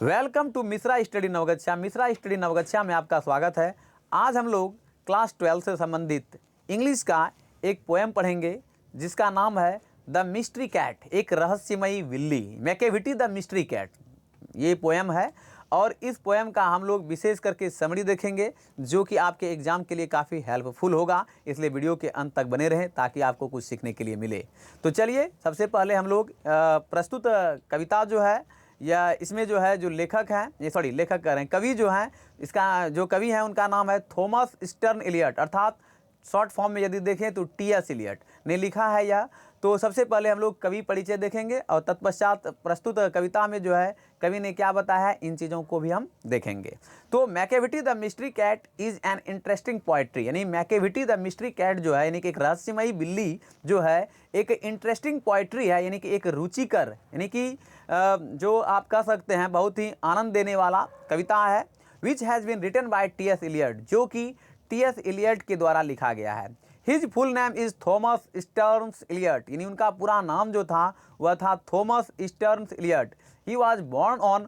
Welcome to Mishra study Naugachia. Mishra study Naugachia में आपका स्वागत है। आज हम लोग क्लास 12 से संबंधित इंग्लिश का एक पोएम पढ़ेंगे जिसका नाम है द मिस्ट्री कैट, एक रहस्यमयी बिल्ली। मैकेविटी द मिस्ट्री कैट ये पोएम है और इस पोएम का हम लोग विशेष करके समरी देखेंगे जो कि आपके एग्जाम के लिए काफ़ी हेल्पफुल होगा। इसलिए वीडियो के अंत तक बने रहें ताकि आपको कुछ सीखने के लिए मिले। तो चलिए सबसे पहले हम लोग प्रस्तुत कविता जो है या इसमें जो है जो लेखक हैं, ये लेखक कह रहे हैं, कवि जो हैं, इसका जो कवि हैं उनका नाम है थॉमस स्टर्न इलियट, अर्थात शॉर्ट फॉर्म में यदि देखें तो टी.एस. इलियट ने लिखा है यह। तो सबसे पहले हम लोग कवि परिचय देखेंगे और तत्पश्चात प्रस्तुत कविता में जो है कवि ने क्या बताया है इन चीज़ों को भी हम देखेंगे। तो Macavity the mystery cat is an interesting poetry, यानी मैकेविटी द मिस्ट्री कैट जो है यानी कि एक रहस्यमयी बिल्ली जो है एक इंटरेस्टिंग पोएट्री है, यानी कि एक रुचिकर, यानी कि जो आप कह सकते हैं बहुत ही आनंद देने वाला कविता है। Which has been written by T S. Eliot, जो कि टी.एस. इलियट के द्वारा लिखा गया है। His full name is Thomas Stearns Eliot, यानी उनका पूरा नाम जो था वह था Thomas Stearns Eliot. He was born on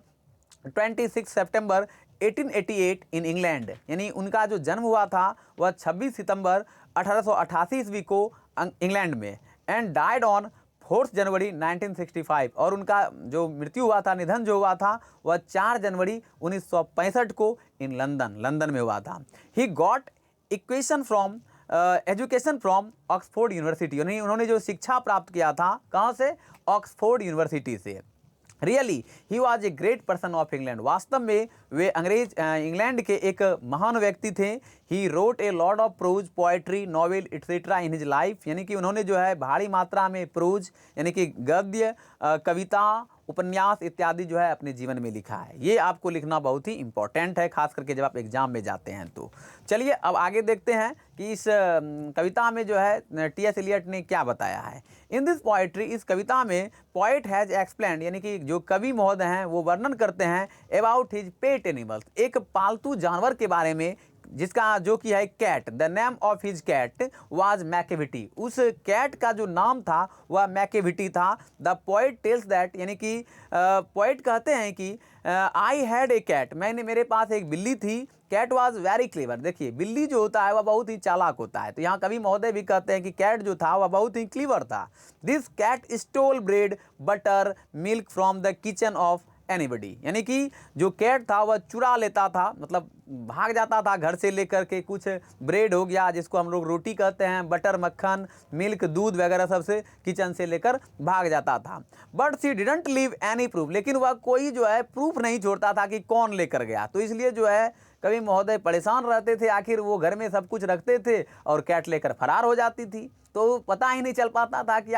26 September 1888 in England, यानी उनका जो जन्म हुआ था वह 26 सितंबर 1888 ईस्वी को इंग्लैंड में, एंड डाइड ऑन 4 जनवरी 1965, और उनका जो मृत्यु हुआ था, निधन जो हुआ था वह 4 जनवरी 1965 को इन लंदन में हुआ था। He got equation from education from Oxford university, यानी उन्होंने जो शिक्षा प्राप्त किया था कहाँ से, ऑक्सफोर्ड यूनिवर्सिटी से। Really he was a great person of England, वास्तव में वे इंग्लैंड के एक महान व्यक्ति थे। He wrote a lot of pros, poetry, novel etcetera in his life, यानी कि उन्होंने जो है भारी मात्रा में प्रोज यानी कि गद्य, कविता, उपन्यास इत्यादि जो है अपने जीवन में लिखा है। ये आपको लिखना बहुत ही इंपॉर्टेंट है, खास करके जब आप एग्जाम में जाते हैं। तो चलिए अब आगे देखते हैं कि इस कविता में जो है टी.एस. इलियट ने क्या बताया है। इन दिस पोएट्री, इस कविता में पोएट हैज़ एक्सप्लेन्ड, यानी कि जो कवि महोदय हैं वो वर्णन करते हैं अबाउट हिज पेट एनिमल्स, एक पालतू जानवर के बारे में जिसका जो कि है cat. The name of his cat was Macavity, उस कैट का जो नाम था वह मैकेविटी था। द पोएट टेल्स दैट, यानी कि पोएट कहते हैं कि आई हैड ए कैट, मेरे पास एक बिल्ली थी। कैट वॉज वेरी क्लेवर, देखिए बिल्ली जो होता है वह बहुत ही चालाक होता है, तो यहाँ कवि महोदय भी कहते हैं कि कैट जो था वह बहुत ही क्लीवर था। This cat stole bread, butter, milk from the kitchen of anybody, यानी कि जो कैट था वह चुरा लेता था, मतलब भाग जाता था घर से लेकर के, कुछ ब्रेड हो गया जिसको हम लोग रोटी कहते हैं, बटर, मक्खन, मिल्क, दूध वगैरह सबसे किचन से लेकर भाग जाता था। But C didn't leave any proof, लेकिन वह कोई जो है प्रूफ नहीं छोड़ता था कि कौन लेकर गया। तो इसलिए जो है कवि महोदय परेशान रहते थे, आखिर वो घर में सब कुछ रखते थे और कैट लेकर फरार हो जाती थी, तो पता ही नहीं चल पाता था कि